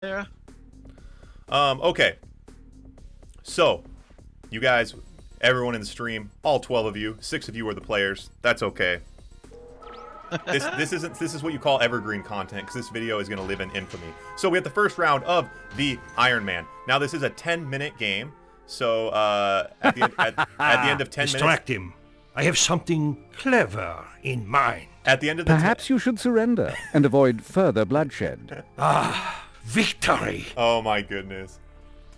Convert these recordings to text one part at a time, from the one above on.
Yeah. Okay. So, you guys, everyone in the stream, all 12 of you, 6 of you are the players. That's okay. This is what you call evergreen content, because this video is going to live in infamy. So we have the first round of the Iron Man. Now this is a 10-minute game. So at the end of 10 minutes, distract him. I have something clever in mind. at the end of the Perhaps you should surrender and avoid further bloodshed. Victory! Oh my goodness.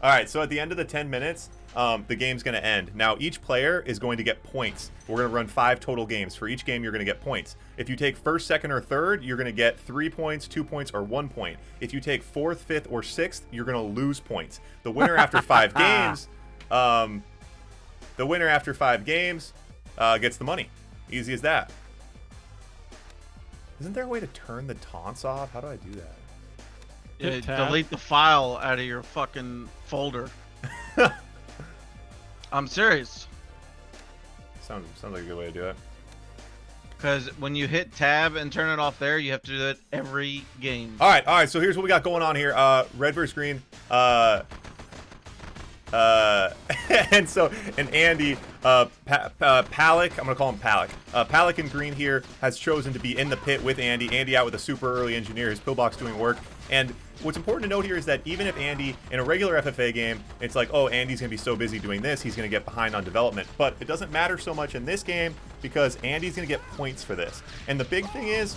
All right, so at the end of the 10 minutes, the game's going to end. Now, each player is going to get points. We're going to run 5 total games. For each game, you're going to get points. If you take first, second, or third, you're going to get 3 points, 2 points, or 1 point. If you take fourth, fifth, or sixth, you're going to lose points. The winner after 5 games, gets the money. Easy as that. Isn't there a way to turn the taunts off? How do I do that? Yeah, delete the file out of your fucking folder. I'm serious. Sounds like a good way to do it. Because when you hit tab and turn it off there, you have to do it every game. All right. So here's what we got going on here. Red versus green. And Andy, Palik, I'm gonna call him Palik. Palik in green here has chosen to be in the pit with Andy. Andy out with a super early engineer. His pillbox doing work. And what's important to note here is that even if Andy, in a regular FFA game, it's like, oh, Andy's gonna be so busy doing this, he's gonna get behind on development. But it doesn't matter so much in this game because Andy's gonna get points for this. And the big thing is,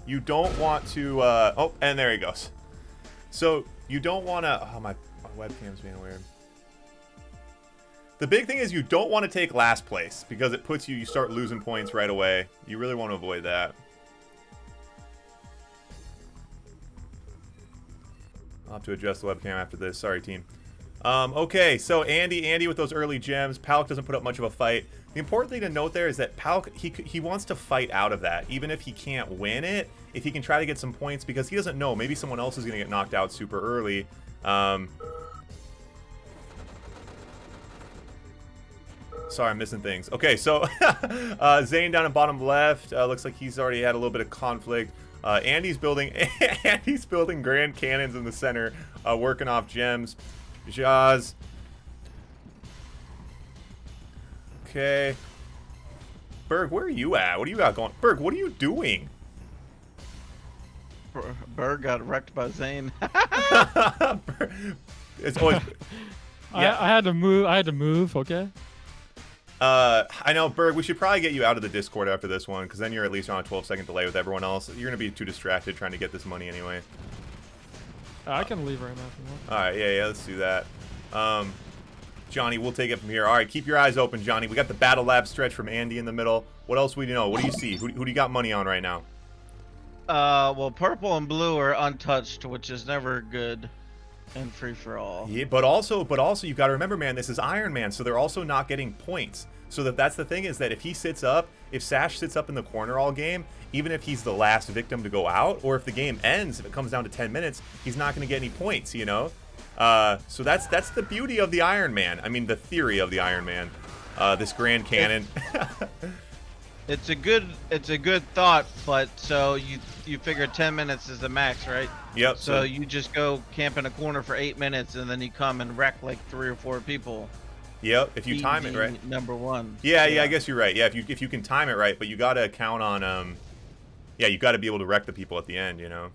you don't want to, oh, and there he goes. So you don't want to, oh, my webcam's being weird. The big thing is you don't want to take last place because it puts you start losing points right away. You really want to avoid that. I'll have to adjust the webcam after this. Sorry, team. Okay, so Andy with those early gems. Palik doesn't put up much of a fight. The important thing to note there is that Palik, he wants to fight out of that, even if he can't win it. If he can try to get some points, because he doesn't know. Maybe someone else is going to get knocked out super early. Sorry, I'm missing things. Okay, so Zain down in bottom left. Looks like he's already had a little bit of conflict. Andy's building grand cannons in the center, working off gems. Zhas. Okay. Burg, where are you at? What do you got going? Burg, what are you doing? Burg got wrecked by Zain. It's always. Yeah. I had to move. Okay. I know, Burg, we should probably get you out of the Discord after this one, because then you're at least on a 12-second delay with everyone else. You're going to be too distracted trying to get this money anyway. I can leave right now if you want. Alright, yeah, let's do that. Johnny, we'll take it from here. Alright, keep your eyes open, Johnny. We got the Battle Lab stretch from Andy in the middle. What else do we know? What do you see? Who do you got money on right now? Well, purple and blue are untouched, which is never good and free for all. Yeah, but also you got to remember, man, this is Iron Man, so they're also not getting points. So that's the thing, is that if he sits up, if Sash sits up in the corner all game, even if he's the last victim to go out, or if the game ends, if it comes down to 10 minutes, he's not going to get any points, you know? So that's the beauty of the Iron Man. I mean, the theory of the Iron Man. This Grand Cannon. It's a good thought, but so you figure 10 minutes is the max, right? Yep. So you just go camp in a corner for 8 minutes, and then you come and wreck like 3 or 4 people. Yep, if you time it right. Number one. Yeah, I guess you're right. Yeah, if you can time it right, but you gotta count on yeah, you gotta be able to wreck the people at the end, you know.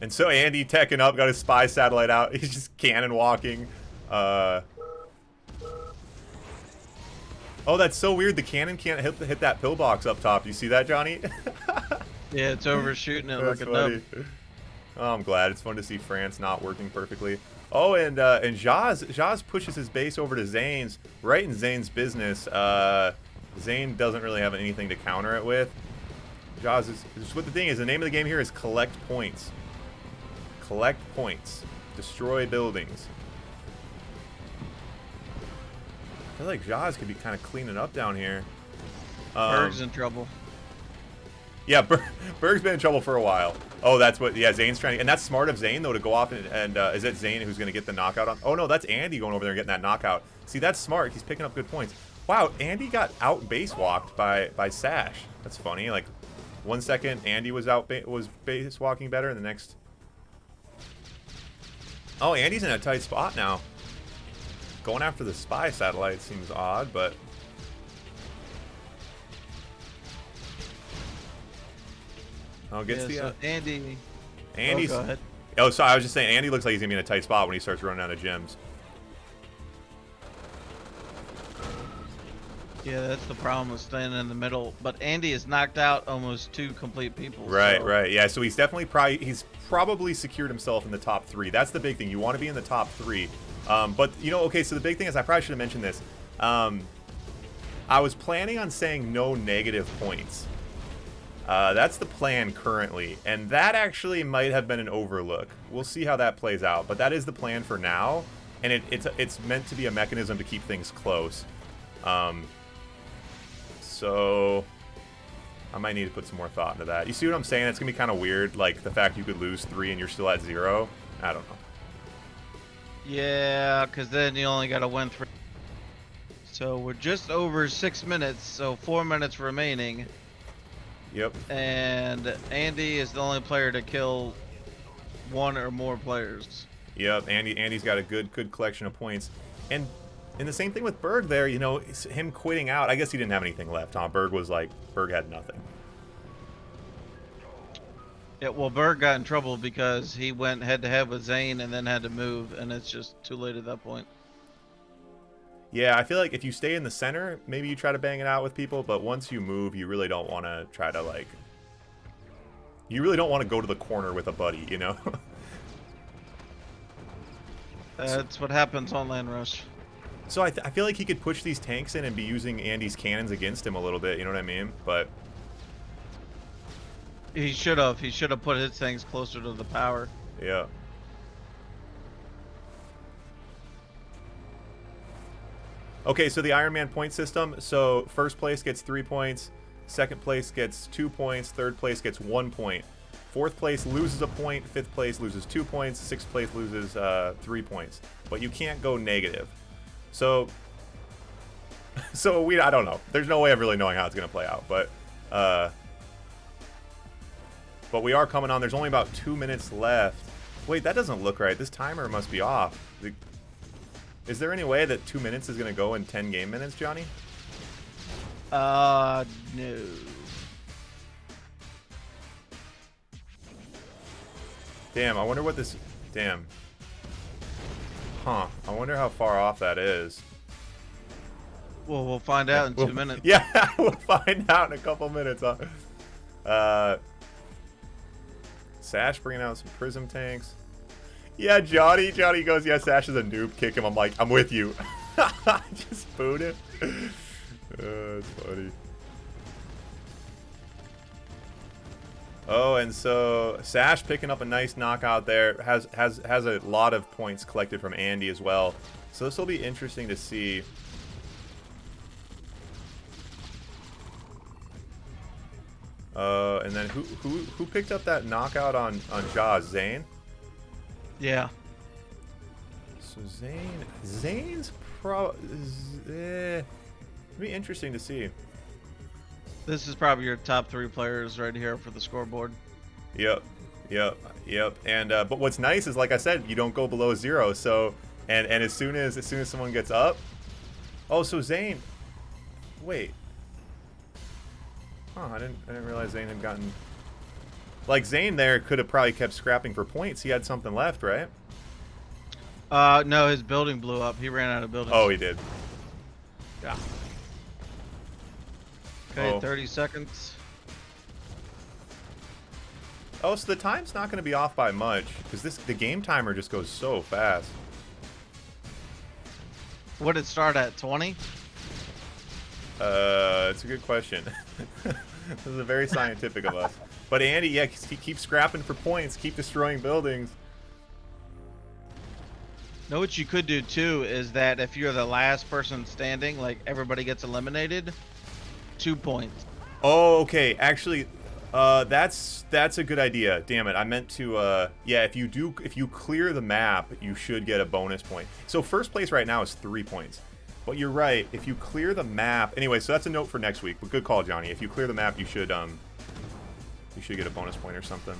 And so Andy teching up, got his spy satellite out. He's just cannon walking. Oh, that's so weird. The cannon can't hit that pillbox up top. You see that, Johnny? Yeah, it's overshooting it like a funny. dub. Oh, I'm glad. It's fun to see France not working perfectly. Oh, and Zhas pushes his base over to Zain's, right in Zain's business. Zain doesn't really have anything to counter it with. Zhas is what the thing is. The name of the game here is collect points. Collect points. Destroy buildings. I feel like Zhas could be kind of cleaning up down here. Burg's in trouble. Yeah, Burg's been in trouble for a while. Oh, that's what, yeah, Zain's trying to, and that's smart of Zain, though, to go off and is it Zain who's going to get the knockout on? Oh, no, that's Andy going over there and getting that knockout. See, that's smart. He's picking up good points. Wow, Andy got out base walked by Sash. That's funny. Like, 1 second, Andy was base walking better, and the next... Oh, Andy's in a tight spot now. Going after the spy satellite seems odd, but... Oh, gets yeah, the... so Andy... Andy's... Oh, go ahead. Oh, sorry, I was just saying, Andy looks like he's going to be in a tight spot when he starts running out of gems. Yeah, that's the problem with staying in the middle. But Andy has knocked out almost 2 complete people. Right, so. right. Yeah, so he's definitely probably secured himself in the top 3. That's the big thing. You want to be in the top 3. But, you know, okay, so the big thing is I probably should have mentioned this. I was planning on saying no negative points. That's the plan currently. And that actually might have been an overlook. We'll see how that plays out. But that is the plan for now. And it's meant to be a mechanism to keep things close. So I might need to put some more thought into that. You see what I'm saying? It's going to be kind of weird, like the fact you could lose 3 and you're still at 0. I don't know. Yeah, because then you only got to win 3. So we're just over 6 minutes, so 4 minutes remaining. Yep. And Andy is the only player to kill 1 or more players. Yep, Andy's got a good collection of points. And the same thing with Burg there, you know, him quitting out. I guess he didn't have anything left, huh? Burg had nothing. Yeah, well, Burg got in trouble because he went head-to-head with Zain and then had to move, and it's just too late at that point. Yeah, I feel like if you stay in the center, maybe you try to bang it out with people, but once you move, you really don't want to try to, like... You really don't want to go to the corner with a buddy, you know? That's what happens on Land Rush. So I feel like he could push these tanks in and be using Andy's cannons against him a little bit, you know what I mean? But... He should have. He should have put his things closer to the power. Yeah. Okay, so the Iron Man point system. So first place gets 3 points. Second place gets 2 points. Third place gets 1 point. Fourth place loses a point. Fifth place loses 2 points. Sixth place loses 3 points. But you can't go negative. So I don't know. There's no way of really knowing how it's going to play out. But we are coming on. There's only about 2 minutes left. Wait, that doesn't look right. This timer must be off. Is there any way that 2 minutes is going to go in 10 game minutes, Johnny? No. Damn, I wonder what this... Damn. Huh. I wonder how far off that is. Well, we'll find out in 2 minutes. Yeah, we'll find out in a couple minutes. Huh? Sash bringing out some prism tanks. Yeah, Johnny goes, yeah, Sash is a noob. Kick him. I'm like, I'm with you. Just boot him. That's funny. Oh, and so Sash picking up a nice knockout there. Has a lot of points collected from Andy as well. So this will be interesting to see. And then who picked up that knockout on Zhas? Zain? Yeah. So Zain's it'd be interesting to see. This is probably your top 3 players right here for the scoreboard. Yep. And but what's nice is, like I said, you don't go below 0. So and as soon as someone gets up, oh, so Zain. Wait. Oh, I didn't realize Zain had gotten... Like, Zain there could have probably kept scrapping for points. He had something left, right? No, his building blew up. He ran out of buildings. Oh, he did. Yeah. Okay, Oh. 30 seconds. Oh, so the time's not going to be off by much, because the game timer just goes so fast. What did it start at? 20? It's a good question. This is very scientific of us. But Andy, yeah, he keeps scrapping for points, keep destroying buildings. Know what you could do too is that if you're the last person standing, like everybody gets eliminated, 2 points. Oh, okay. Actually, that's a good idea. Damn it, I meant to. Yeah, if you clear the map, you should get a bonus point. So first place right now is 3 points. But you're right. If you clear the map, anyway, so that's a note for next week. But good call, Johnny. If you clear the map, you should You should get a bonus point or something.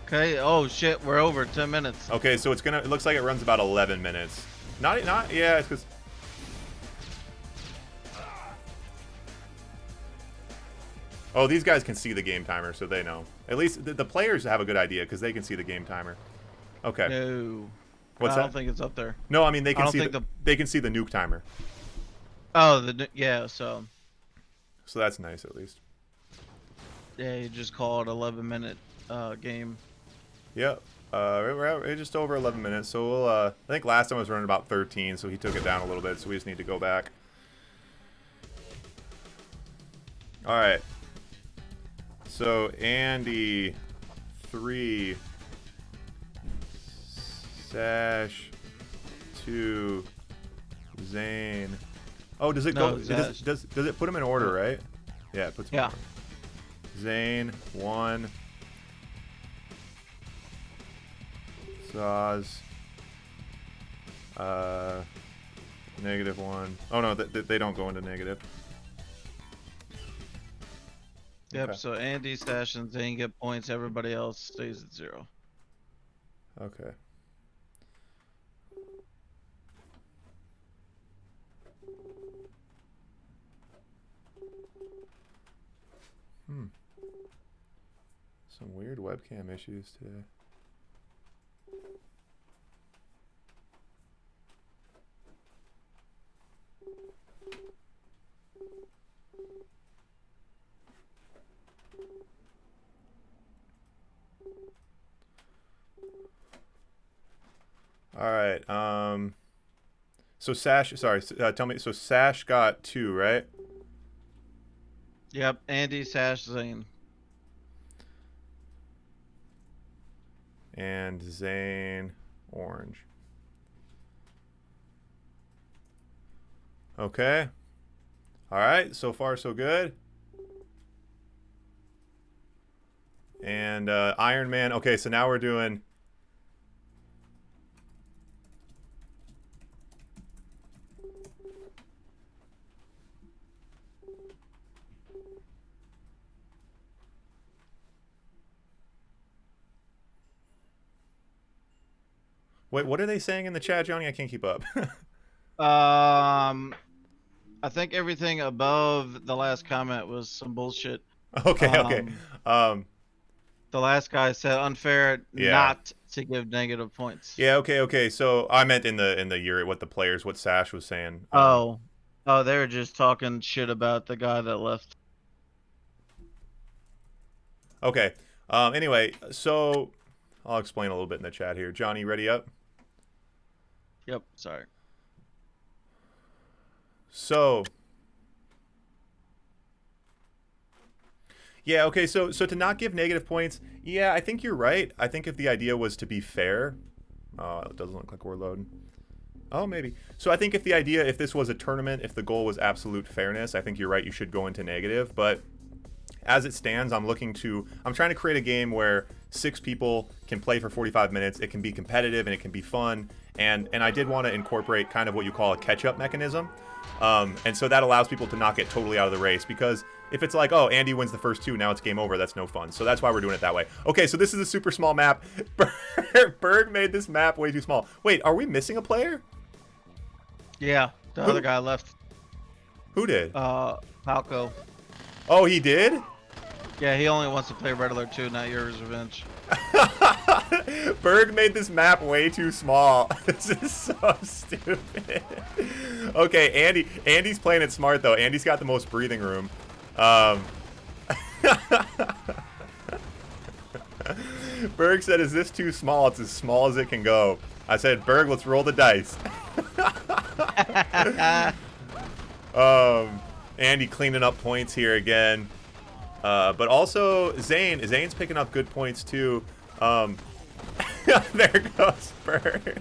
Okay. Oh shit, we're over 10 minutes. Okay, so it looks like it runs about 11 minutes. Yeah, it's because. Oh, these guys can see the game timer, so they know. At least the players have a good idea because they can see the game timer. Okay. No. What's I that? don't think it's up there. No, I mean they can don't see think they can see the nuke timer. Oh, yeah. So. So that's nice at least. Yeah, you just call it 11-minute game. Yep. We're just over 11 minutes, so we'll. I think last time I was running about 13, so he took it down a little bit. So we just need to go back. All right. So Andy, 3, Sash, 2, Zain. Oh, does it No, go? Does it put them in order, right? Yeah, it puts them in order. Zain, 1. Zhas, -1. Oh no, they don't go into negative. Yep. Okay. So Andy, Sash, and Zain get points. Everybody else stays at 0. Okay. Some weird webcam issues today. All right. So Sash, sorry, tell me. So Sash got 2, right? Yep. Andy, Sash, Zain. And Zain, orange. Okay. All right. So far, so good. And Iron Man. Okay, so now we're doing. Wait, what are they saying in the chat, Johnny? I can't keep up. I think everything above the last comment was some bullshit. Okay. The last guy said unfair not to give negative points. Yeah. Okay. So I meant in the year what Sash was saying. Oh, they were just talking shit about the guy that left. Okay. Anyway, so I'll explain a little bit in the chat here. Johnny, ready up? Yep. Sorry. So. Yeah, okay, so to not give negative points, yeah, I think you're right. I think if the idea was to be fair, it doesn't look like we're loading. Oh, maybe. So I think if this was a tournament, if the goal was absolute fairness, I think you're right, you should go into negative. But as it stands, I'm trying to create a game where 6 people can play for 45 minutes. It can be competitive and it can be fun. And I did want to incorporate kind of what you call a catch-up mechanism. And so that allows people to not get totally out of the race, because if it's like, oh, Andy wins the first 2, now it's game over, that's no fun. So that's why we're doing it that way. Okay, so this is a super small map. Burg made this map way too small. Wait, are we missing a player? Yeah, the other guy left. Who did? Falco. Oh, he did? Yeah, he only wants to play Red Alert 2, not Yours Revenge. Burg made this map way too small. This is so stupid. Okay, Andy's playing it smart though. Andy's got the most breathing room. Burg said, "Is this too small? It's as small as it can go." I said, "Burg, let's roll the dice." Andy cleaning up points here again. But also Zane's picking up good points too. There goes Burg.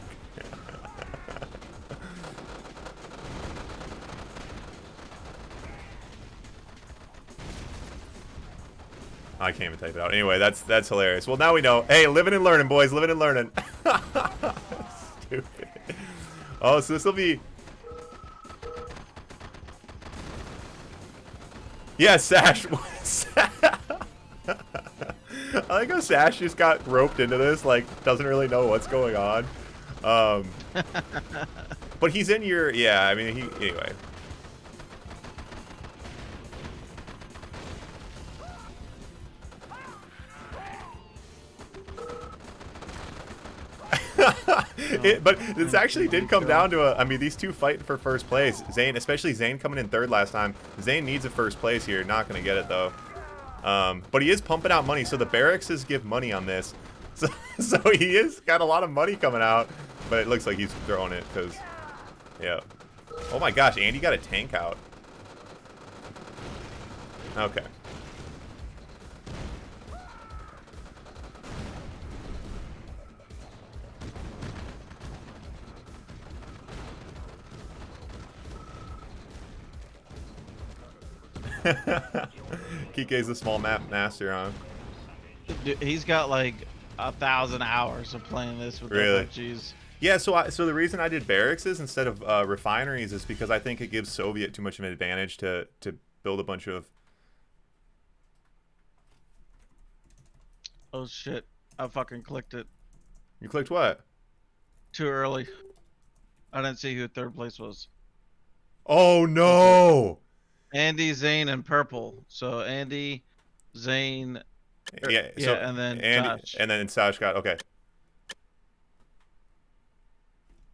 I can't even type it out. Anyway, that's hilarious. Well, now we know. Hey, living and learning, boys. Living and learning. Stupid. Oh, so this will be... Yeah, Sash. I like how Sash just got roped into this, like, doesn't really know what's going on. But he's in your, yeah, I mean, anyway. But this actually did come down to I mean, these two fighting for first place. Zain, especially Zain coming in third last time. Zain needs a first place here. Not going to get it, though. But he is pumping out money, so the barracks give money on this. So he is got a lot of money coming out, but it looks like he's throwing it because, yeah. Oh my gosh, Andy got a tank out. Okay. Kike's a small map master, huh? Dude, he's got like 1,000 hours of playing this with Really? FFGs. Yeah, so the reason I did barracks instead of refineries is because I think it gives Soviet too much of an advantage to build a bunch of. Oh shit! I fucking clicked it You clicked what? too early. I didn't see who third place was. Oh no! Andy, Zain, and purple. So Andy, Zain, Yeah, so and then Andy, Sash. and then Sash got okay.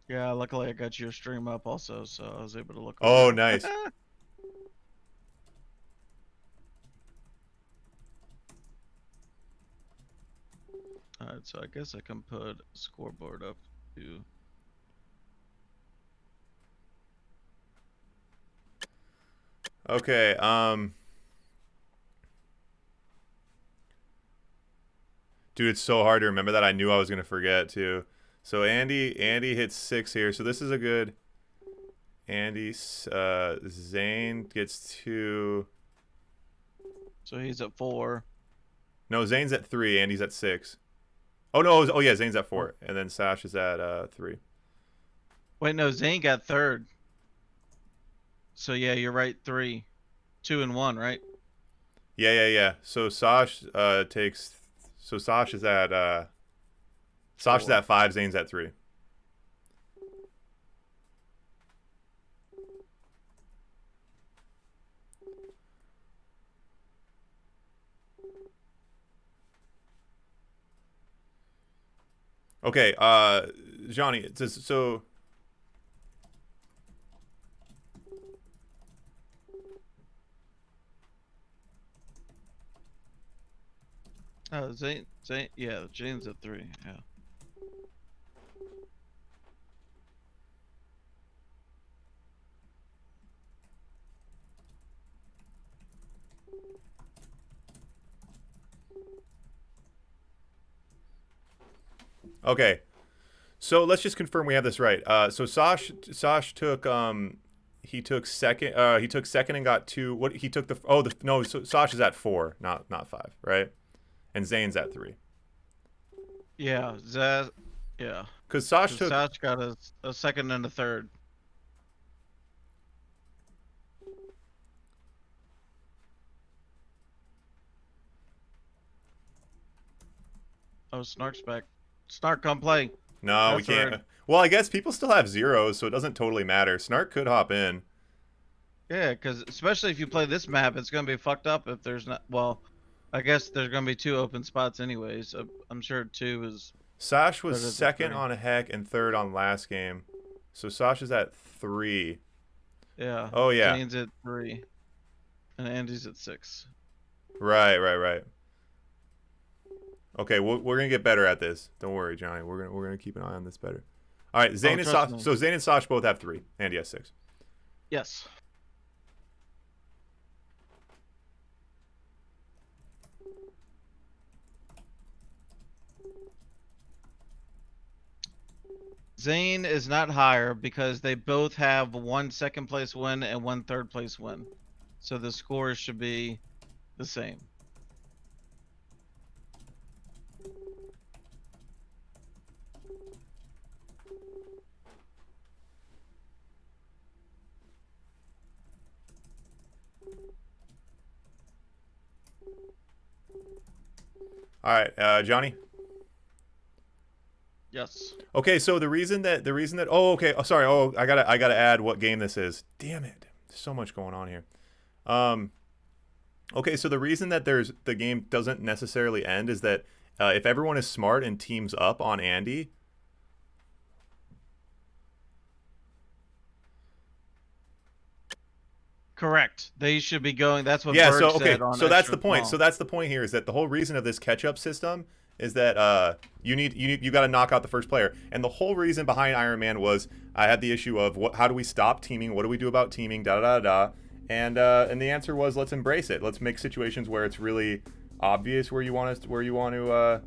Yeah, luckily I got your stream up also, so I was able to look. Oh, over. nice. Alright, so I guess I can put a scoreboard up too. Okay, dude, it's so hard to remember that. I knew I was gonna forget too. So Andy hits 6 here. So this is a good. Zain gets 2. So he's at 4. No, Zane's at 3. Andy's at 6. Oh no! Oh yeah, Zane's at 4, and then Sash is at 3. Wait, no, Zain got third. So yeah, you're right. 3, 2, and 1, right? Yeah. So Sash takes. So Sash is at. Sash is 4. at 5. Zane's at 3. Okay, Johnny, so Oh, Zain, yeah, Zain's at 3. Yeah. okay. So let's just confirm we have this right. So Sash took he took second and got 2. What he took no, so Sash is at 4, not 5, right? And Zane's at 3. Yeah, Zhas, yeah. Cuz Sash took Sash got a second and a third. Oh, Snark's back. Snark, come play. No, we That's can't. weird. Well, I guess people still have zeros, so it doesn't totally matter. Snark could hop in. Yeah, because especially if you play this map, it's gonna be fucked up if there's not. Well, I guess there's gonna be 2 open spots anyways. I'm sure 2 is. Sash was Better than second 3. on a heck and third on last game. So Sash is at 3. Yeah. Oh, yeah. Zane's at 3, and Andy's at 6. Right. Okay, we're gonna get better at this. Don't worry, Johnny. We're gonna keep an eye on this better. All right, Zain and trust Sash. me. So Zain and Sash both have 3. Andy has 6. Yes. Zain is not higher because they both have 1 second place win and 1 third place win. So the scores should be the same. All right, Johnny. Yes. Okay, so the reason that oh okay, oh sorry, oh I gotta add what game this is. Damn it, there's so much going on here. Okay, so the reason that the game doesn't necessarily end is that if everyone is smart and teams up on Andy. Correct. They should be going. That's what Yeah, Burg so okay, said on so that's Extra the point. Small. So that's the point here is that the whole reason of this catch-up system is that you got to knock out the first player. And the whole reason behind Iron Man was I had the issue of how do we stop teaming? What do we do about teaming? Da da da da. And the answer was let's embrace it. Let's make situations where it's really obvious where you want to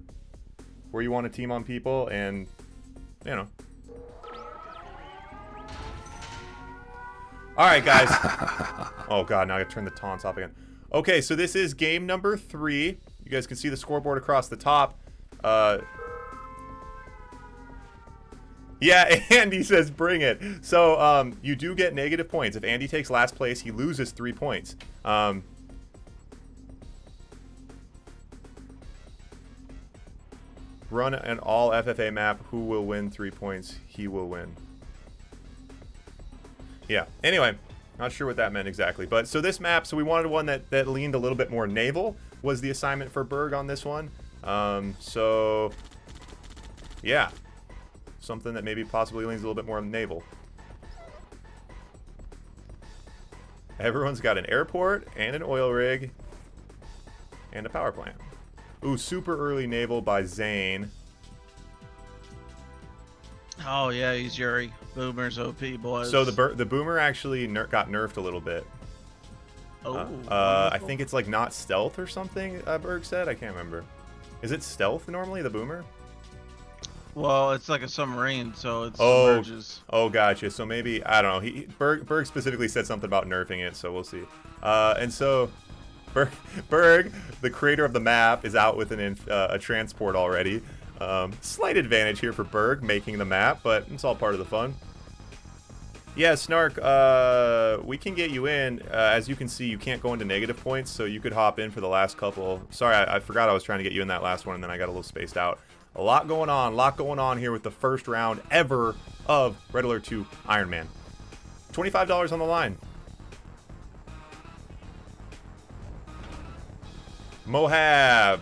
team on people, and you know. All right, guys. Oh god, now I gotta turn the taunts off again. Okay, so this is game number 3. You guys can see the scoreboard across the top. Yeah, Andy says bring it. So you do get negative points. If Andy takes last place, he loses 3 points. Run an all FFA map. Who will win 3 points? He will win. Yeah, anyway, not sure what that meant exactly. But so this map, so we wanted one that leaned a little bit more naval, was the assignment for Burg on this one. So, yeah. Something that maybe possibly leans a little bit more naval. Everyone's got an airport and an oil rig and a power plant. Ooh, super early naval by Zain. Oh yeah, he's Yuri. Boomer's OP boys. So the boomer actually got nerfed a little bit. Oh. I think it's like not stealth or something. Burg said. I can't remember. Is it stealth normally, the boomer? Well, it's like a submarine, so it submerges. Oh, gotcha. So maybe I don't know. Burg specifically said something about nerfing it, so we'll see. And so Burg, the creator of the map, is out with a transport already. Slight advantage here for Burg making the map, but it's all part of the fun. Yeah, Snark, we can get you in. As you can see, you can't go into negative points, so you could hop in for the last couple. Sorry, I forgot I was trying to get you in that last one, and then I got a little spaced out. A lot going on here with the first round ever of Red Alert 2 Iron Man. $25 on the line. Mohab,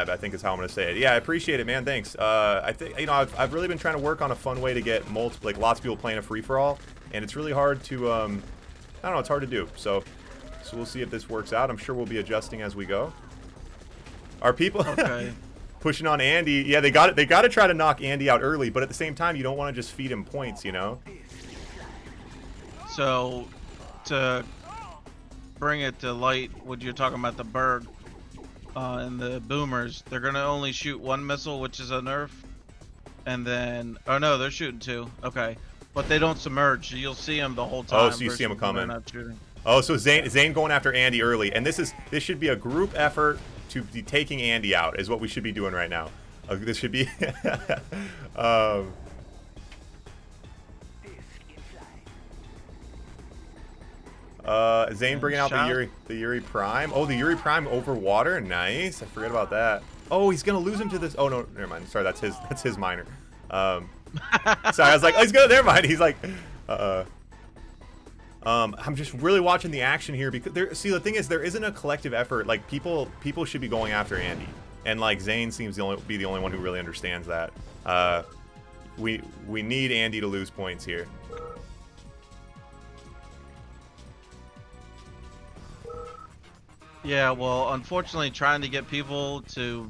I think is how I'm gonna say it. Yeah, I appreciate it, man. Thanks. I think I've really been trying to work on a fun way to get lots of people playing a free for all, and it's really hard to I don't know, it's hard to do. So we'll see if this works out. I'm sure we'll be adjusting as we go. Are people pushing on Andy? Yeah, they got to try to knock Andy out early, but at the same time, you don't want to just feed him points, you know. So to bring it to light, what you're talking about, the Burg. And the boomers, they're gonna only shoot one missile, which is a nerf, and then no, they're shooting 2. Okay, but they don't submerge. You'll see them the whole time. Oh, so you see them coming. Not shooting. Oh, so Zain going after Andy early, and this should be a group effort to be taking Andy out. Is what we should be doing right now. This should be. Zain bringing out the Yuri Prime. Oh, the Yuri Prime over water. Nice. I forget about that. Oh, he's gonna lose him to this. Oh no, never mind. Sorry, that's his minor. Sorry, I was like, oh, he's gonna. Never mind. He's like, I'm just really watching the action here because see, the thing is, there isn't a collective effort. Like people should be going after Andy, and like Zain seems to be the only one who really understands that. We need Andy to lose points here. Yeah, well, unfortunately, trying to get people to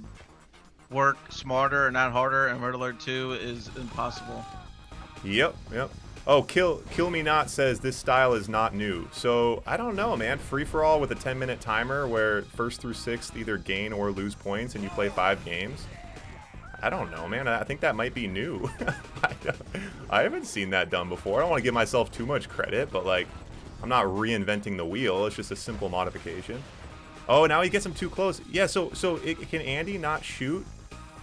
work smarter and not harder in Red Alert 2 is impossible. Yep. Oh, Kill Me Not says this style is not new. So, I don't know, man. Free-for-all with a 10-minute timer where 1st through 6th either gain or lose points and you play 5 games. I don't know, man. I think that might be new. I haven't seen that done before. I don't want to give myself too much credit, but, like, I'm not reinventing the wheel. It's just a simple modification. Oh, now he gets him too close. Yeah, so can Andy not shoot?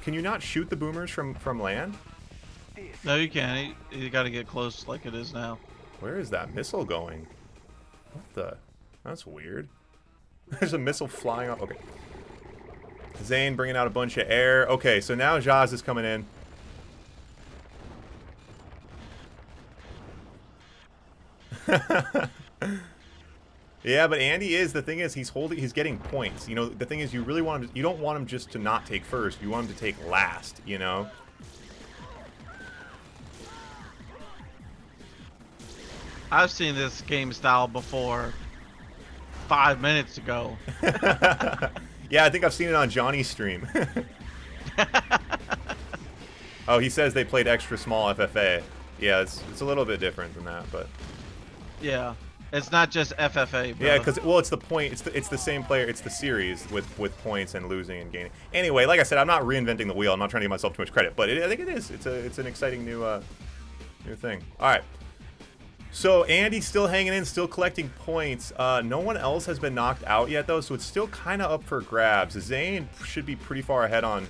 Can you not shoot the boomers from land? No, you can't. You got to get close like it is now. Where is that missile going? What the? That's weird. There's a missile flying off. Okay. Zain bringing out a bunch of air. Okay, so now Zhas is coming in. Yeah, but Andy is, the thing is, he's getting points. You know, the thing is, you really want him to, you don't want him just to not take first. You want him to take last, you know? I've seen this game style before 5 minutes ago. Yeah, I think I've seen it on Johnny's stream. Oh, he says they played extra small FFA. Yeah, it's a little bit different than that, but... Yeah. It's not just FFA, bro. Yeah, because, well, it's the point. It's the same player. It's the series with points and losing and gaining. Anyway, like I said, I'm not reinventing the wheel. I'm not trying to give myself too much credit, but I think it is. It's an exciting new thing. All right. So Andy's still hanging in, still collecting points. No one else has been knocked out yet, though, so it's still kind of up for grabs. Zain should be pretty far ahead on...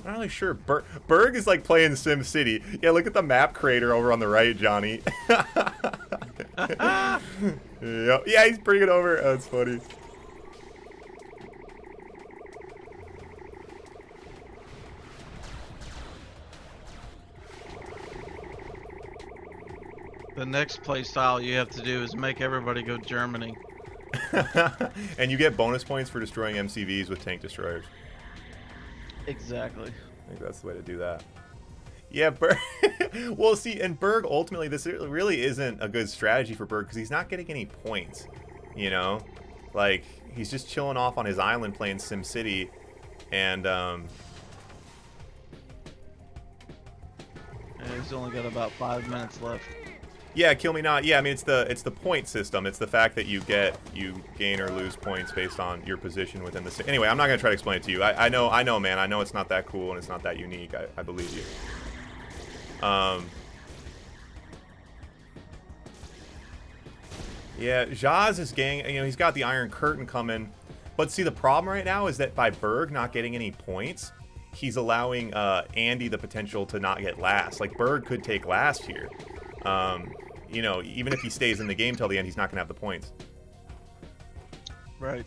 I'm not really sure. Burg is like playing Sim City. Yeah, look at the map crater over on the right, Johnny. Yep. Yeah, he's bringing it over. Oh, that's funny. The next play style you have to do is make everybody go Germany. And you get bonus points for destroying MCVs with tank destroyers. Exactly. I think that's the way to do that. Yeah, Burg. Well, see, and Burg, ultimately, this really isn't a good strategy for Burg because he's not getting any points, you know? Like, he's just chilling off on his island playing SimCity, and, And he's only got about 5 minutes left. yeah, Kill Me Not. Yeah, I mean, it's the point system. It's the fact that you gain or lose points based on your position within the... Anyway, I'm not going to try to explain it to you. I know, man. I know it's not that cool and it's not that unique. I believe you. Yeah, Zhas is getting... You know, he's got the Iron Curtain coming. But see, the problem right now is that by Burg not getting any points, he's allowing Andy the potential to not get last. Like, Burg could take last here. You know, even if he stays in the game till the end, he's not going to have the points. Right.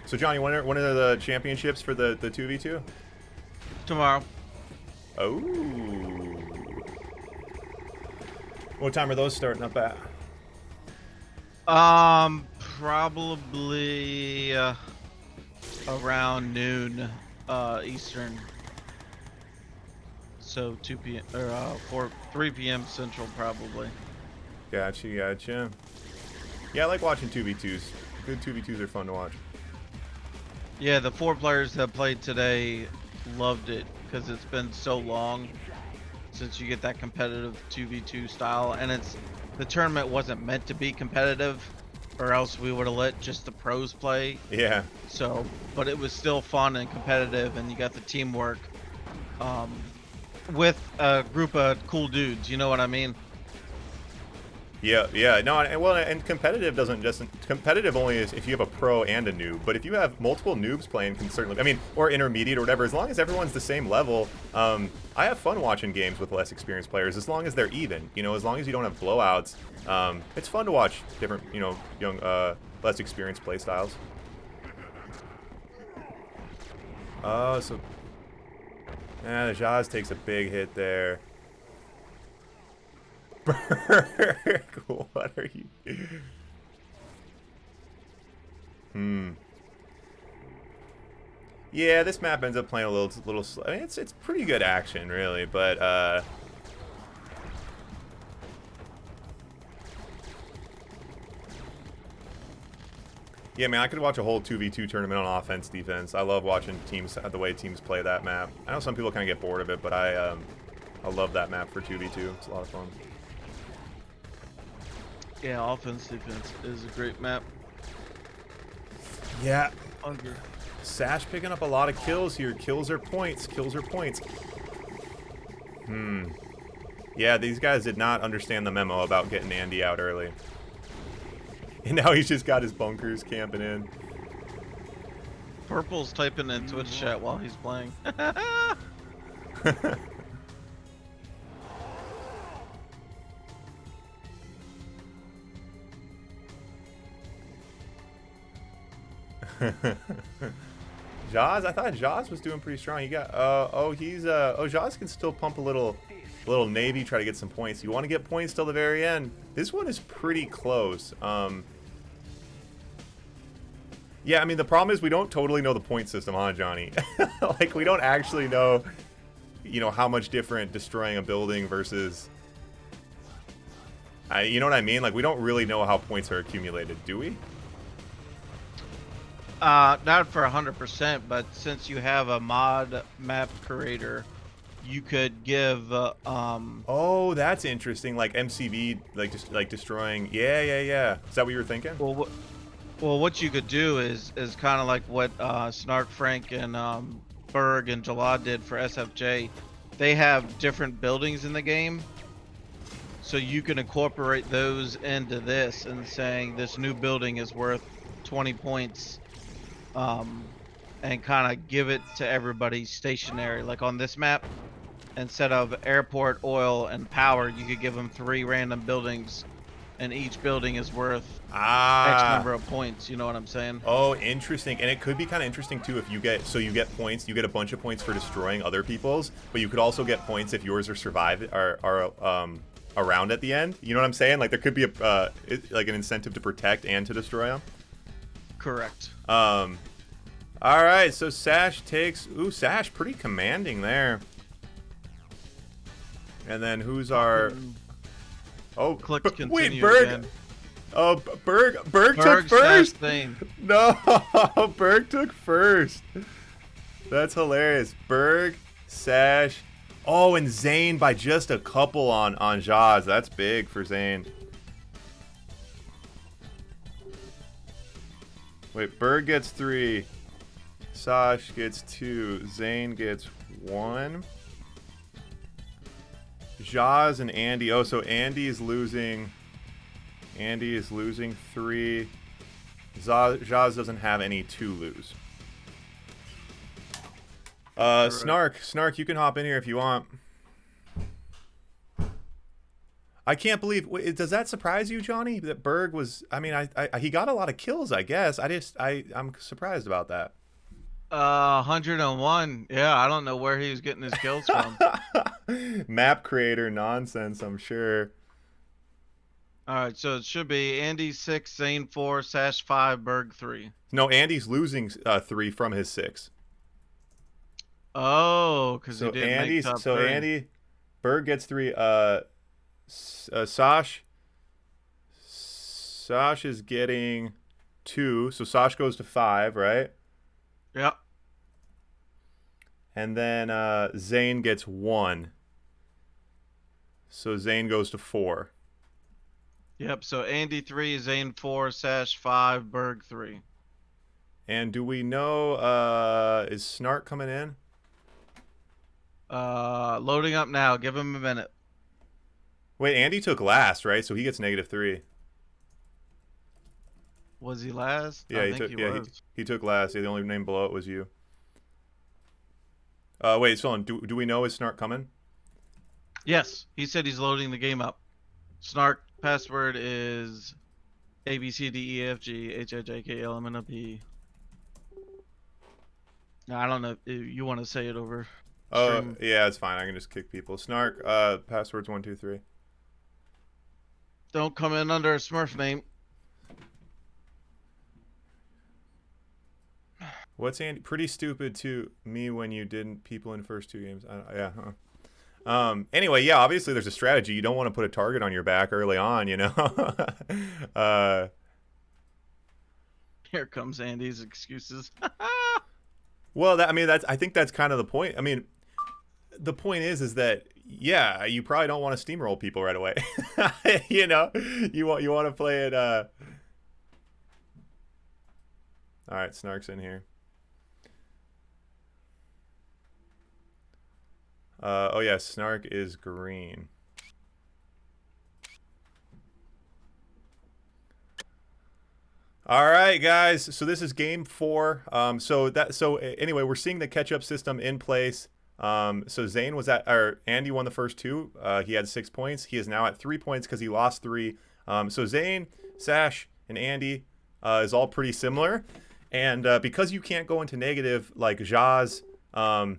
So, Johnny, when are the championships for the 2v2? Tomorrow. Oh. What time are those starting up at? Probably around noon Eastern. So 2 p.m. or 3 p.m. Central, probably. Gotcha. Yeah, I like watching 2v2s. Good 2v2s are fun to watch. Yeah, the 4 players that played today loved it because it's been so long since you get that competitive 2v2 style, and the tournament wasn't meant to be competitive, or else we would have let just the pros play. Yeah. So, but it was still fun and competitive, and you got the teamwork with a group of cool dudes. You know what I mean? Yeah. No, and competitive competitive only is if you have a pro and a noob. But if you have multiple noobs playing, can certainly, I mean, or intermediate or whatever, as long as everyone's the same level, I have fun watching games with less experienced players, as long as they're even. You know, as long as you don't have blowouts, it's fun to watch different, you know, young, less experienced play styles. Oh, so, yeah, Zhas takes a big hit there. Burg, what are you? Yeah, this map ends up playing a little. I mean, it's pretty good action, really, but yeah, man, I could watch a whole 2v2 tournament on offense, defense. I love watching the way teams play that map. I know some people kind of get bored of it, but I love that map for 2v2. It's a lot of fun. Yeah, offense defense is a great map. Yeah. Under. Sash picking up a lot of kills here. Kills are points. Yeah, these guys did not understand the memo about getting Andy out early. And now he's just got his bunkers camping in. Purple's typing in Twitch chat while he's playing. Zhas, I thought Zhas was doing pretty strong. You got Zhas can still pump a little navy, try to get some points. You want to get points till the very end. This one is pretty close. Yeah, I mean the problem is we don't totally know the point system, huh, Johnny? Like we don't actually know, you know, how much different destroying a building versus, you know what I mean? Like we don't really know how points are accumulated, do we? Not for 100%, but since you have a mod map creator, you could give Oh, that's interesting. Like MCV, like just like destroying. Yeah. Is that what you were thinking? well, what you could do is kind of like what Snark, Frank, and Burg and Jalad did for SFJ. They have different buildings in the game, so you can incorporate those into this and saying this new building is worth 20 points. And kind of give it to everybody stationary. Like on this map, instead of airport, oil, and power, you could give them 3 random buildings, and each building is worth X number of points. You know what I'm saying? Oh, interesting. And it could be kind of interesting too if you get points. You get a bunch of points for destroying other people's, but you could also get points if yours are around at the end. You know what I'm saying? Like there could be like an incentive to protect and to destroy them. Correct. All right, so Sash takes... Ooh, Sash pretty commanding there. And then who's our... Oh, Click to continue. Wait, Burg. Again. Oh, Burg took first. Zain. No, Burg took first. That's hilarious. Burg, Sash. Oh, and Zain by just a couple on Zhas. That's big for Zain. Wait, Burg gets 3. Sash gets 2. Zain gets 1. Zhas and Andy. Oh, so Andy is losing 3. Zhas doesn't have any to lose. Snark, you can hop in here if you want. I can't believe. Does that surprise you, Johnny? That Burg was. I mean, he got a lot of kills. I guess. I'm surprised about that. 101. Yeah, I don't know where he was getting his kills from. Map creator nonsense, I'm sure. All right, so it should be Andy 6, Zain 4, Sash 5, Burg 3. No, Andy's losing 3 from his 6. Oh, because he didn't make top 3. Andy, Burg gets 3. Sash is getting 2, so Sash goes to 5, right? Yep. And then Zain gets 1, so Zain goes to 4. Yep. So Andy 3, Zain 4, Sash 5, Burg 3. And do we know is Snark coming in? Loading up now. Give him a minute. Wait, Andy took last, right? So he gets -3. Was he last? Yeah, I think he was. He took last. Yeah, the only name below it was you. Wait, so on. Do we know is Snark coming? Yes, he said he's loading the game up. Snark password is ABCDEFGHIJKLMNOP. No, I don't know if you want to say it over. Oh, yeah, it's fine. I can just kick people. Snark, password's 123. Don't come in under a Smurf name. What's Andy? Pretty stupid to me when you didn't people in first 2 games. Yeah. Anyway, yeah, obviously there's a strategy. You don't want to put a target on your back early on, you know? Here comes Andy's excuses. Well, I think that's kind of the point. I mean, the point is that, yeah, you probably don't want to steamroll people right away. You know? You want to play it, All right, Snark's in here. Oh yeah, Snark is green. All right, guys. So this is game 4. So anyway, we're seeing the catch-up system in place. So Zain was or Andy won the first two. He had 6 points. He is now at 3 points because he lost 3. So Zain, Sash, and Andy is all pretty similar. And because you can't go into negative like Zhas, I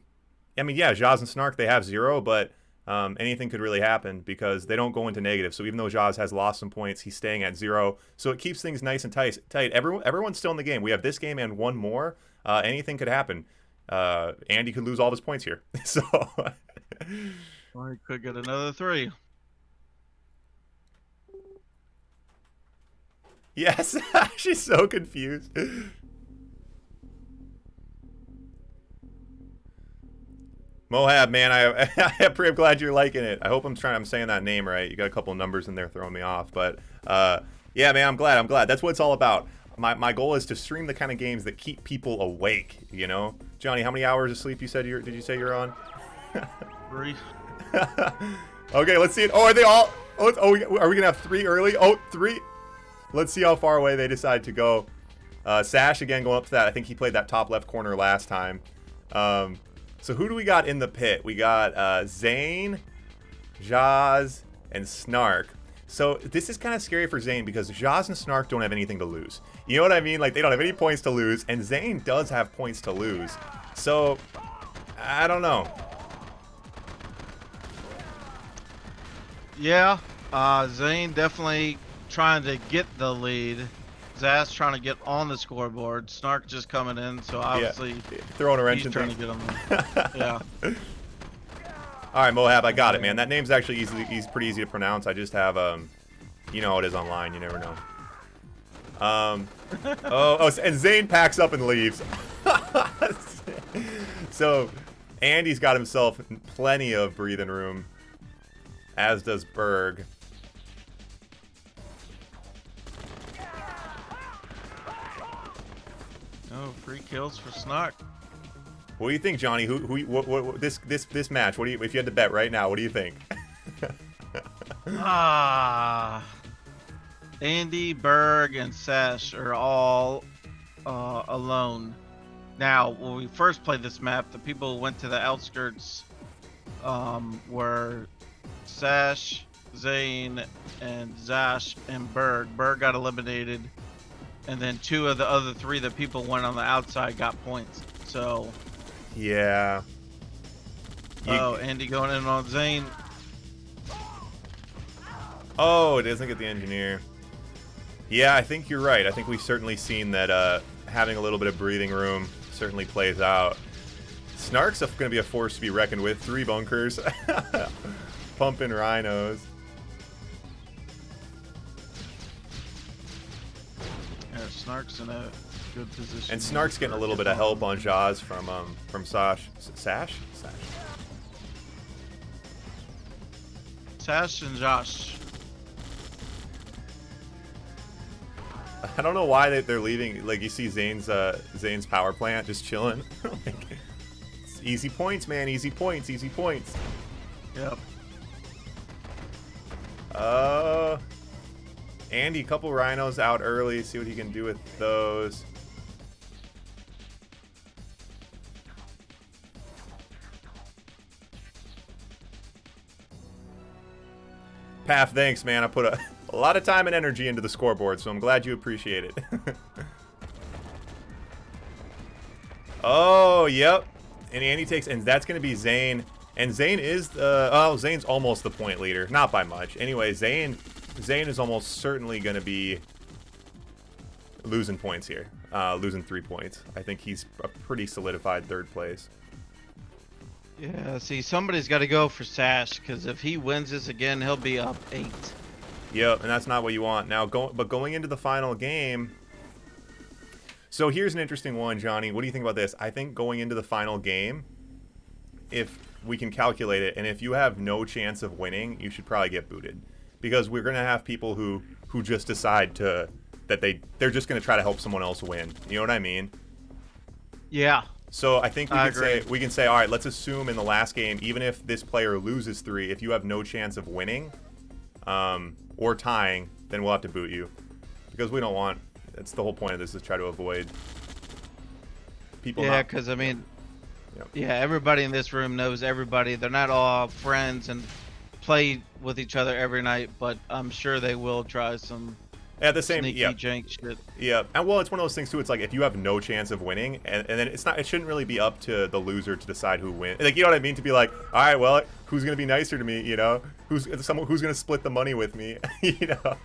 mean, yeah, Zhas and Snark, they have 0, but anything could really happen because they don't go into negative. So even though Zhas has lost some points, he's staying at 0. So it keeps things nice and tight. Everyone's still in the game. We have this game and one more. Anything could happen. Andy could lose all of his points here. So Or he could get another 3. yes, she's so confused. Mohab, man, I'm pretty glad you're liking it. I hope I'm saying that name right. You got a couple numbers in there throwing me off, but yeah, man, I'm glad. That's what it's all about. My goal is to stream the kind of games that keep people awake. You know, Johnny, how many hours of sleep did you say you're on? 3. Okay, let's see it. Oh, are they all? Are we gonna have 3 early? Oh, 3. Let's see how far away they decide to go. Sash again going up to that. I think he played that top left corner last time. So who do we got in the pit? We got Zain, Zhas, and Snark. So this is kind of scary for Zain because Zhas and Snark don't have anything to lose. You know what I mean? Like, they don't have any points to lose, and Zain does have points to lose. So, I don't know. Yeah, Zain definitely trying to get the lead. Zhas trying to get on the scoreboard. Snark just coming in, so obviously yeah. Throwing a wrench he's in trying things. to get on there. Yeah. All right, Mohab, I got it, man. That name's actually pretty easy to pronounce. I just have, you know how it is online. You never know. And Zain packs up and leaves. So, Andy's got himself plenty of breathing room, as does Burg. Oh, 3 kills for Snark. What do you think, Johnny? What this match? What do you, if you had to bet right now? What do you think? Andy, Burg, and Sash are all alone. Now, when we first played this map, the people who went to the outskirts were Sash, Zain, and Zhas, and Burg. Burg got eliminated, and then 2 of the other 3 that people went on the outside got points. So, yeah. Andy going in on Zain. Oh, it doesn't get the engineer. Yeah, I think you're right. I think we've certainly seen that having a little bit of breathing room certainly plays out. Snark's going to be a force to be reckoned with. 3 bunkers. Pumping rhinos. Yeah, Snark's in a good position. And Snark's getting a little bit of help on Zhas from Sash. Sash? Sash. Sash and Josh. I don't know why they're leaving. Like, you see Zain's power plant just chilling. Like, it's easy points, man. Easy points. Easy points. Yep. Andy, a couple rhinos out early. See what he can do with those. Path, thanks, man. I put a lot of time and energy into the scoreboard, so I'm glad you appreciate it. Oh, yep. And Andy takes, and that's going to be Zain. And Zain is, Zain's almost the point leader. Not by much. Anyway, Zain is almost certainly going to be losing points here. Losing 3 points. I think he's a pretty solidified 3rd place. Yeah, see, somebody's got to go for Sash, because if he wins this again, he'll be up 8. Yep, and that's not what you want. Now, going into the final game... So here's an interesting one, Johnny. What do you think about this? I think going into the final game, if we can calculate it, and if you have no chance of winning, you should probably get booted. Because we're going to have people who just decide that they're just going to try to help someone else win. You know what I mean? Yeah. So I think we can say, all right, let's assume in the last game, even if this player loses 3, if you have no chance of winning or tying, then we'll have to boot you. Because we don't want... That's the whole point of this, is try to avoid people. Yeah, because, I mean, Yep. Yeah, everybody in this room knows everybody. They're not all friends and play with each other every night, but I'm sure they will try some At the same, sneaky yeah, jank shit. yeah, and well, it's one of those things too. It's like if you have no chance of winning, and then it's not. It shouldn't really be up to the loser to decide who wins. Like, you know what I mean? To be like, all right, well, who's gonna be nicer to me? You know, who's gonna split the money with me? You know.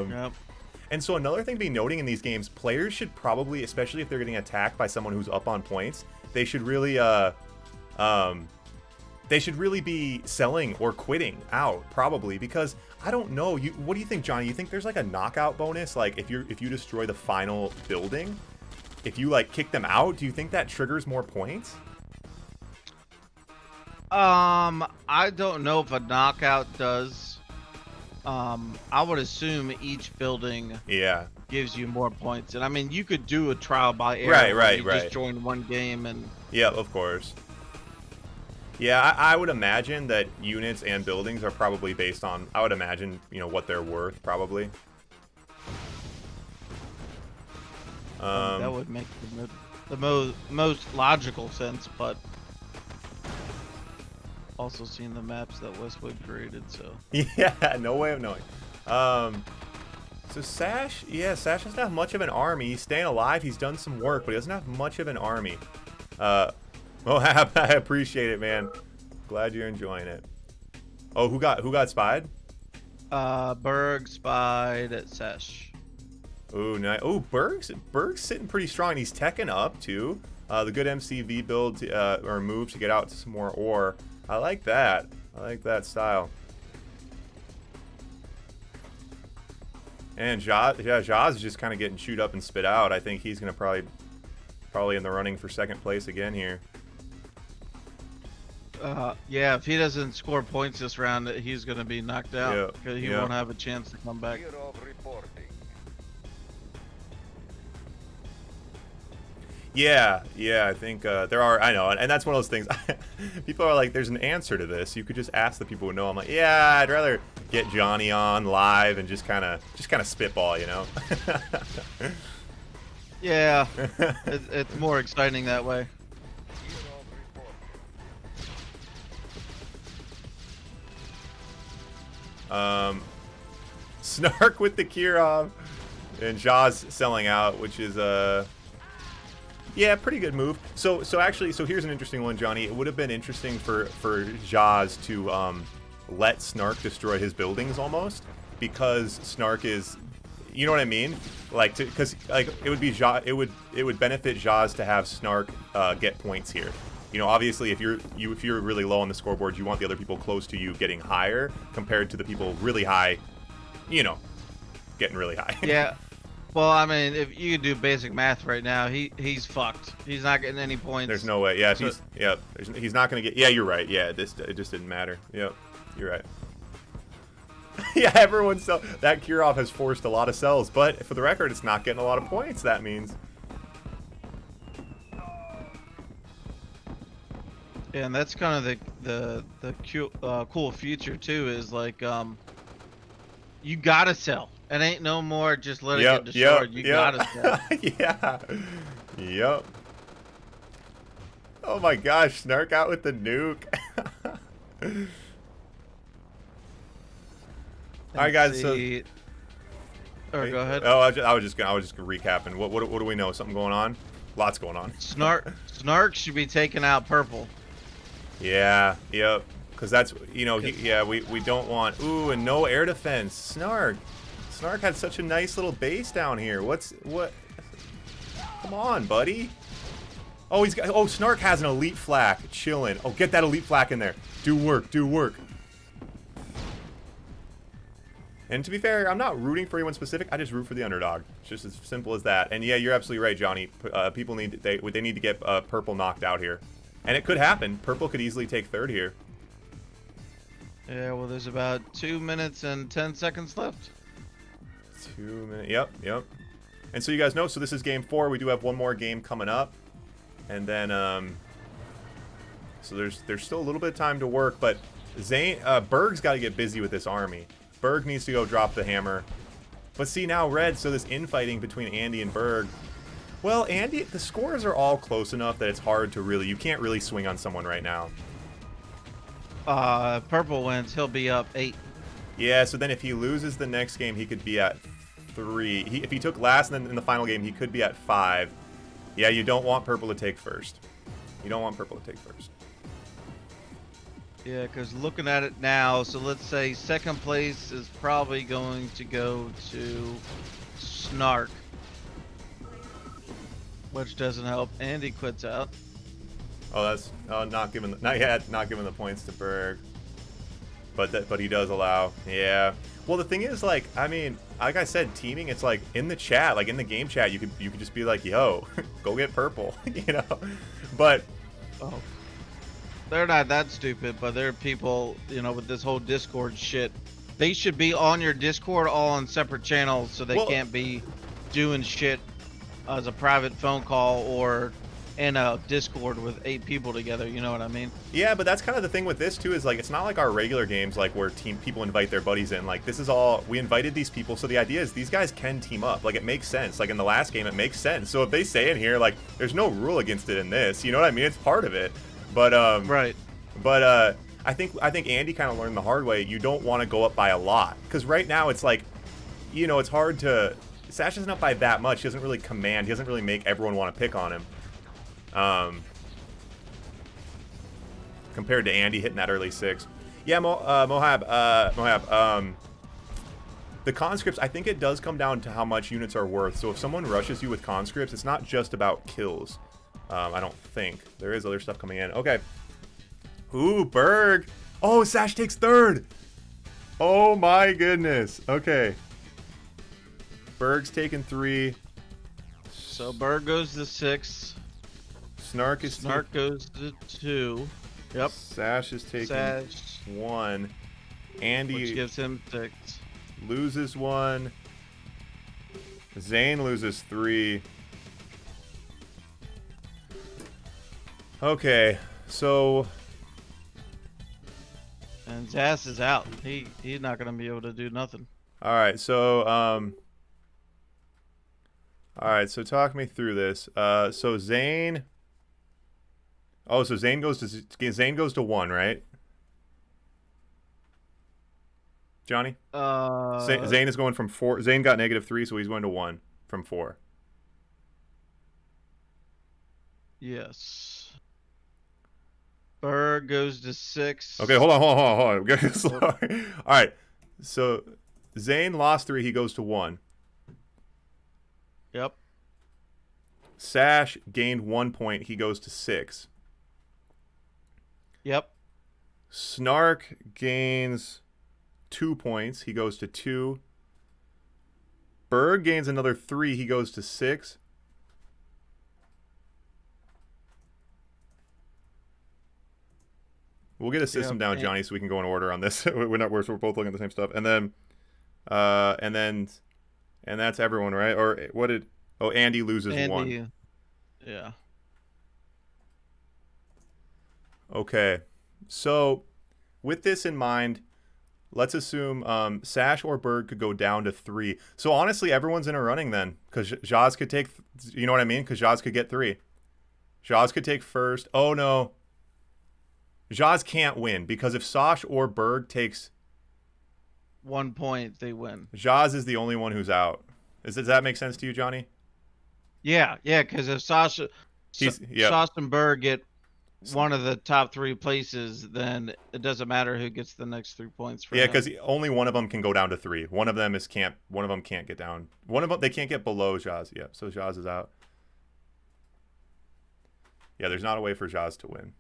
Yep. And so another thing to be noting in these games, players should probably, especially if they're getting attacked by someone who's up on points, they should really be selling or quitting out, probably, because I don't know. What do you think, Johnny? You think there's like a knockout bonus, like if you destroy the final building, if you like kick them out, do you think that triggers more points? I don't know if a knockout does. I would assume each building gives you more points, and I mean you could do a trial by error. Right. Just join one game and. Yeah, of course. Yeah, I would imagine that units and buildings are probably based on, I would imagine, you know, what they're worth, probably. That would make the most logical sense, but also seen the maps that Westwood created, so. Yeah, no way of knowing. So Sash, Sash doesn't have much of an army. He's staying alive. He's done some work, but he doesn't have much of an army. Well, I appreciate it, man. Glad you're enjoying it. Oh, who got spied? Burg spied at Sash. Oh, nice. Oh, Burg's sitting pretty strong. He's teching up too. The good MCV build or move to get out to some more ore. I like that. I like that style. And Zhas is just kind of getting chewed up and spit out. I think he's gonna probably in the running for second place again here. Yeah, if he doesn't score points this round, he's going to be knocked out because he won't have a chance to come back. Yeah, I think there are. I know, and that's one of those things. People are like, "There's an answer to this." You could just ask the people who know. I'm like, "Yeah, I'd rather get Johnny on live and just kind of spitball," you know. Yeah, it's more exciting that way. Snark with the Kirov and Zhas selling out, which is yeah, pretty good move. So here's an interesting one, Johnny. It would have been interesting for Zhas to let Snark destroy his buildings almost, because Snark is, you know what I mean? Like, because like it would be it would benefit Zhas to have Snark get points here. You know, obviously, if you're really low on the scoreboard, you want the other people close to you getting higher compared to the people really high, you know, getting really high. Yeah. Well, I mean, if you could do basic math right now, he's fucked. He's not getting any points. There's no way. Yeah, he's not gonna get. Yeah, you're right. Yeah, it just didn't matter. Yep, you're right. Yeah, everyone that Kirov has forced a lot of sells, but for the record, it's not getting a lot of points. That means. Yeah, and that's kind of the cool feature too. Is like you gotta sell. It ain't no more just let it get destroyed. You gotta sell. Yeah. Yep. Oh my gosh, Snark out with the nuke. All right, guys. So. Or go ahead. Oh, I was just recapping. What do we know? Something going on? Lots going on. Snark should be taking out purple. Yeah. Yep. Because that's, you know, we don't want. Ooh, and no air defense. Snark had such a nice little base down here. What? Come on, buddy. Oh, Snark has an elite flak chilling. Oh, get that elite flak in there. Do work. And to be fair, I'm not rooting for anyone specific. I just root for the underdog. It's just as simple as that. And yeah, you're absolutely right, Johnny. People need they need to get purple knocked out here, and it could happen. Purple could easily take third here. Yeah, well, there's about 2 minutes and 10 seconds left. 2 minutes. Yep. And so you guys know. So this is game 4. We do have one more game coming up, and then so there's still a little bit of time to work, but Zain Burg's got to get busy with this army. Burg needs to go drop the hammer. But see, now red, so this infighting between Andy and Burg, Well, Andy, the scores are all close enough that it's hard to really... You can't really swing on someone right now. Purple wins. He'll be up 8. Yeah, so then if he loses the next game, he could be at 3. If he took last and then in the final game, he could be at 5. Yeah, you don't want purple to take first. You don't want purple to take first. Yeah, because looking at it now, so let's say second place is probably going to go to Snark, which doesn't help. Andy quits out. Oh, that's not giving the points to Burg, but he does allow. Yeah. Well, the thing is, like, I mean, like I said, teaming. It's like in the chat, like in the game chat, you could just be like, "Yo, go get purple," you know. But oh. They're not that stupid, but there are people, you know, with this whole Discord shit. They should be on your Discord all on separate channels so they can't be doing shit as a private phone call or in a Discord with 8 people together, you know what I mean? Yeah, but that's kind of the thing with this too, is like it's not like our regular games like where people invite their buddies in. Like this is all, we invited these people, so the idea is these guys can team up. Like it makes sense. Like in the last game it makes sense. So if they say in here, like there's no rule against it in this, you know what I mean? It's part of it. But right. But I think Andy kind of learned the hard way. You don't want to go up by a lot, because right now it's like, you know, it's hard to. Sash isn't up by that much. He doesn't really command. He doesn't really make everyone want to pick on him. Compared to Andy hitting that early 6. Yeah, Mohab. The conscripts, I think it does come down to how much units are worth. So if someone rushes you with conscripts, it's not just about kills. I don't think. There is other stuff coming in. Okay. Ooh, Burg. Oh, Sash takes 3rd. Oh my goodness. Okay. Burg's taking 3. So Burg goes to 6. Snark goes to 2. Yep. Sash is taking 1. Andy, which gives him 6. Loses 1. Zain loses 3. Okay, so... And Zhas is out. He's not going to be able to do nothing. Alright, so, Alright, so talk me through this. So Zain... Oh, so Zain goes to 1, right? Johnny? Zain is going from 4. Zain got -3, so he's going to 1 from 4. Yes. Burg goes to 6. Okay, hold on. I'm getting slow. Alright, so Zain lost 3, he goes to 1. Yep. Sash gained 1 point, he goes to 6. Yep. Snark gains 2 points, he goes to 2. Burg gains another 3, he goes to 6. We'll get a system down, Johnny, so we can go in order on this. we're both looking at the same stuff. And then that's everyone, right? Or what did? Oh, Andy loses 1. Yeah. Okay, so with this in mind, let's assume Sash or Burg could go down to 3. So honestly, everyone's in a running then, because Zhas could take. You know what I mean? Because Zhas could get 3. Zhas could take first. Oh no. Zhas can't win, because if Sash or Burg takes 1 point, they win. Zhas is the only one who's out. Does that make sense to you, Johnny? Yeah, because if Sash and Burg get one of the top 3 places, then it doesn't matter who gets the next 3 points. Yeah, because only one of them can go down to 3. One of them can't get down. One of them, they can't get below Zhas. Yeah, so Zhas is out. Yeah, there's not a way for Zhas to win.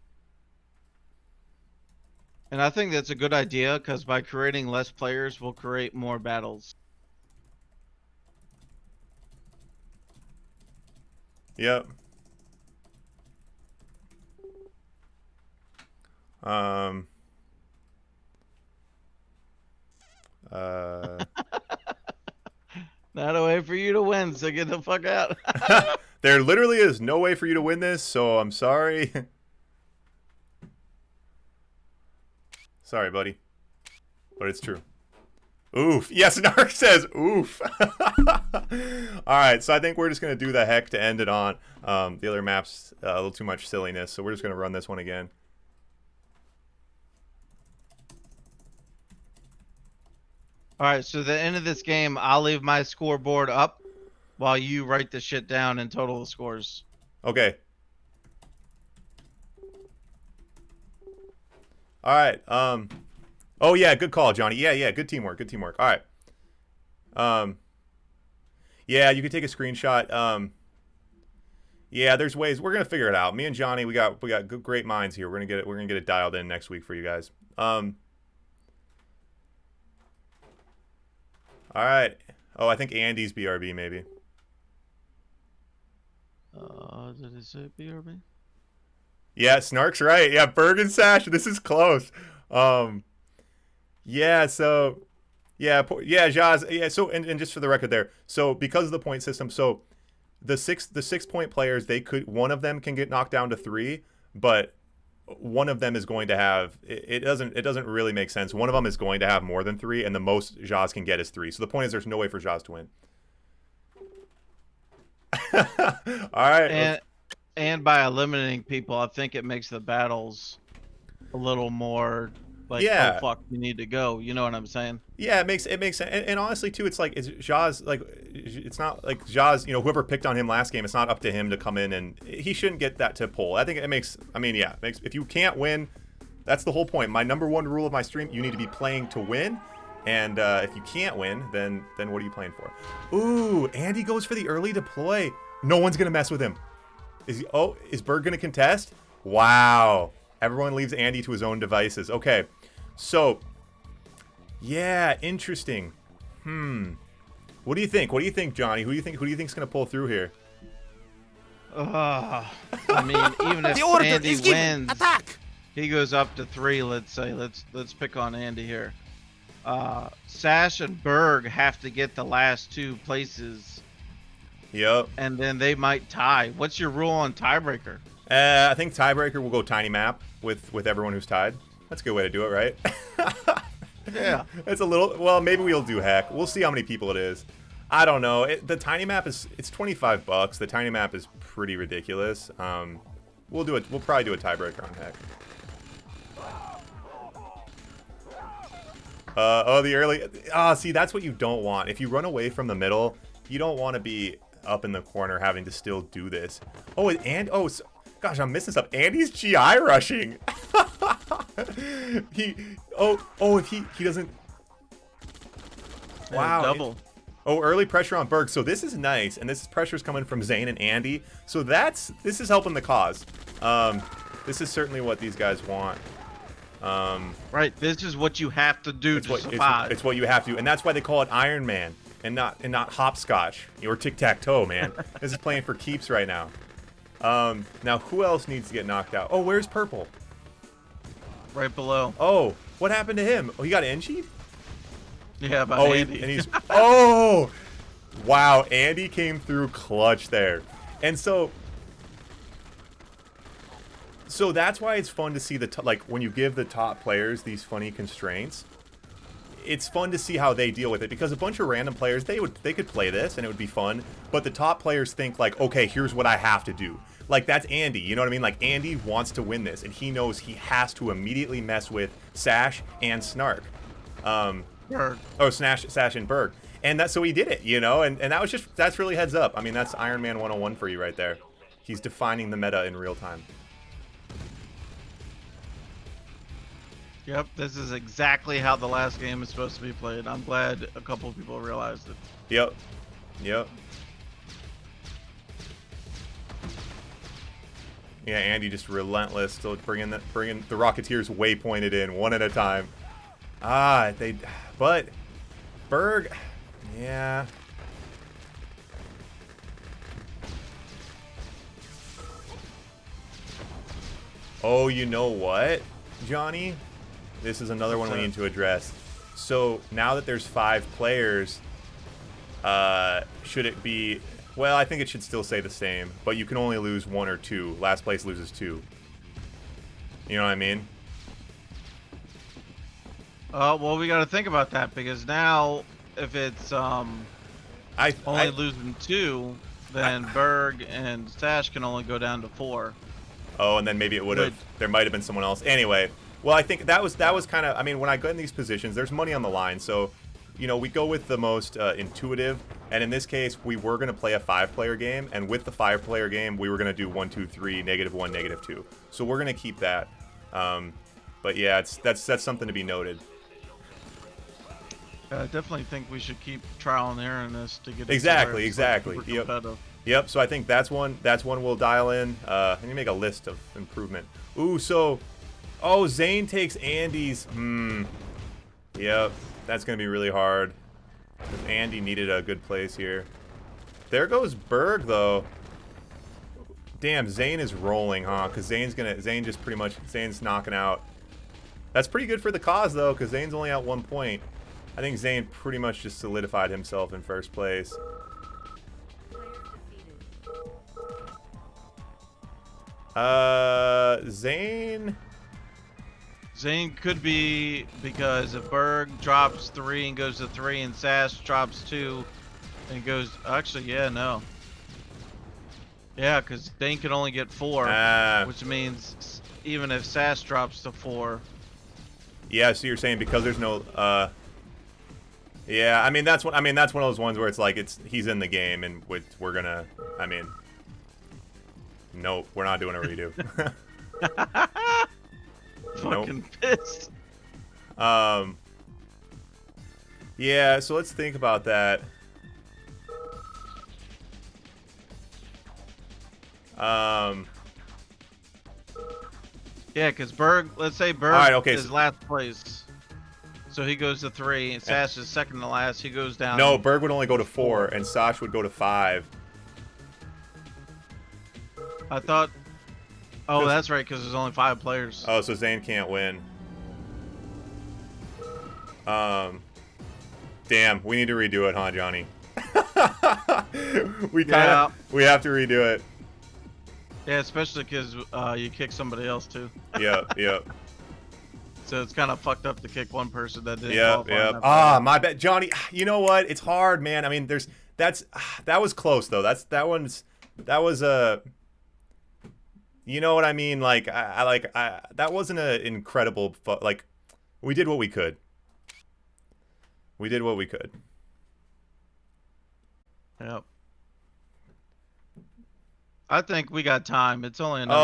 And I think that's a good idea, because by creating less players, we'll create more battles. Yep. Not a way for you to win, so get the fuck out. There literally is no way for you to win this, so I'm sorry. Sorry, buddy. But it's true. Oof. Yes, Snark says oof. All right, so I think we're just going to do the heck to end it on. The other map's a little too much silliness, so we're just going to run this one again. All right, so the end of this game, I'll leave my scoreboard up while you write the shit down and total the scores. Okay. All right. Oh yeah, good call, Johnny. Yeah, good teamwork. Good teamwork. All right. Yeah, you can take a screenshot. Yeah, there's ways. We're gonna figure it out. Me and Johnny, we got good, great minds here. We're gonna get it dialed in next week for you guys. All right. Oh, I think Andy's BRB maybe. Did it say BRB? Yeah, Snark's right. Yeah, Burg and Sash. This is close. Yeah. So, yeah, Zhas. Yeah. So, and just for the record, there. So, because of the point system, so the 6 point players, one of them can get knocked down to 3, but one of them is going to have it doesn't really make sense. One of them is going to have more than 3, and the most Zhas can get is 3. So the point is, there's no way for Zhas to win. All right. And by eliminating people, I think it makes the battles a little more like, yeah. Oh fuck, we need to go. You know what I'm saying? Yeah, it makes sense. And honestly, too, it's like Zhas, like, it's not like Zhas, whoever picked on him last game, it's not up to him to come in, and he shouldn't get that to pull. I think it makes. I mean, yeah, if you can't win, that's the whole point. My #1 rule of my stream: you need to be playing to win. And if you can't win, then what are you playing for? Ooh, Andy goes for the early deploy. No one's gonna mess with him. Is Burg gonna contest? Wow. Everyone leaves Andy to his own devices. Okay. So, yeah, interesting. What do you think? What do you think, Johnny? Who do you think's gonna pull through here? I mean, even if Andy wins, attack! He goes up to 3. Let's say. Let's pick on Andy here. Sash and Burg have to get the last 2 places. Yep. And then they might tie. What's your rule on tiebreaker? I think tiebreaker will go tiny map with everyone who's tied. That's a good way to do it, right? Yeah. It's a little. Well, maybe we'll do heck. We'll see how many people it is. I don't know. The tiny map it's $25. The tiny map is pretty ridiculous. We'll do it. We'll probably do a tiebreaker on heck. The early. See, that's what you don't want. If you run away from the middle, you don't want to be up in the corner having to still do this. Gosh, I'm missing stuff. Andy's GI rushing. If he doesn't. Wow. Double. Early pressure on Burg. So this is nice, and this pressure's coming from Zain and Andy. So this is helping the cause. This is certainly what these guys want. Right. This is what you have to do to survive. It's what you have to, and that's why they call it IRONMAN and not hopscotch or tic-tac-toe, man. This is playing for keeps right now. Now who else needs to get knocked out? Oh, where's Purple? Right below. Oh, what happened to him? Oh, he got in-cheat? Yeah, by Andy. And he's oh, wow! Andy came through clutch there, and so that's why it's fun to see when you give the top players these funny constraints. It's fun to see how they deal with it, because a bunch of random players they could play this and it would be fun, but the top players think like, okay, here's what I have to do. Like, that's Andy, you know what I mean? Like, Andy wants to win this, and he knows he has to immediately mess with Sash and Snark. Burg. Oh, Sash and Burg. And so he did it, and that's really heads up. I mean, that's IRONMAN 101 for you right there. He's defining the meta in real time. Yep, this is exactly how the last game is supposed to be played. I'm glad a couple of people realized it. Yep. Yeah, Andy just relentless, still bringing the Rocketeers waypointed in one at a time. But Burg, yeah. Oh, you know what, Johnny? This is another one we need to address. So now that there's 5 players, should it be? Well, I think it should still say the same, but you can only lose 1 or 2. Last place loses 2. You know what I mean? Well, we got to think about that because now if it's only losing 2, then Burg and Sash can only go down to 4. Oh, and then maybe it would have. There might have been someone else. Anyway, well, I think that was kind of. I mean, when I go in these positions, there's money on the line, so you know we go with the most intuitive. And in this case, we were going to play a 5-player game, and with the 5-player game, we were going to do 1, 2, 3, -1, -2. So we're going to keep that. But yeah, that's something to be noted. I definitely think we should keep trial and error in this to get exactly. Yep. Yep. So I think that's one we'll dial in. Let me make a list of improvement. Ooh, so Zain takes Andy's. Yep, that's gonna be really hard. Because Andy needed a good place here. There goes Burg though. Damn, Zain is rolling, huh? Because Zain's knocking out. That's pretty good for the cause though, because Zain's only at 1 point. I think Zain pretty much just solidified himself in first place. Zain could be because if Burg drops 3 and goes to 3 and Sash drops 2 and goes, actually, yeah, no. Yeah, because Zain can only get 4, which means even if Sash drops to 4. Yeah, so you're saying because there's no, yeah, I mean that's one of those ones where it's like he's in the game and we're gonna, I mean, nope, we're not doing a redo. Fucking pissed. Yeah, so let's think about that. Yeah, because Burg, let's say Burg is last place. So he goes to 3, and Sash is second to last. He goes down. No, Burg would only go to 4, and Sash would go to 5. I thought. Oh, that's right, because there's only 5 players. Oh, so Zain can't win. Damn, we need to redo it, huh, Johnny? we have to redo it. Yeah, especially because you kick somebody else too. Yep. So it's kind of fucked up to kick one person that didn't. Yep. Ah, my bad, Johnny. You know what? It's hard, man. I mean, that was close though. That was you know what I mean? Like that wasn't an incredible like we did what we could. Yep. I think we got time. It's only another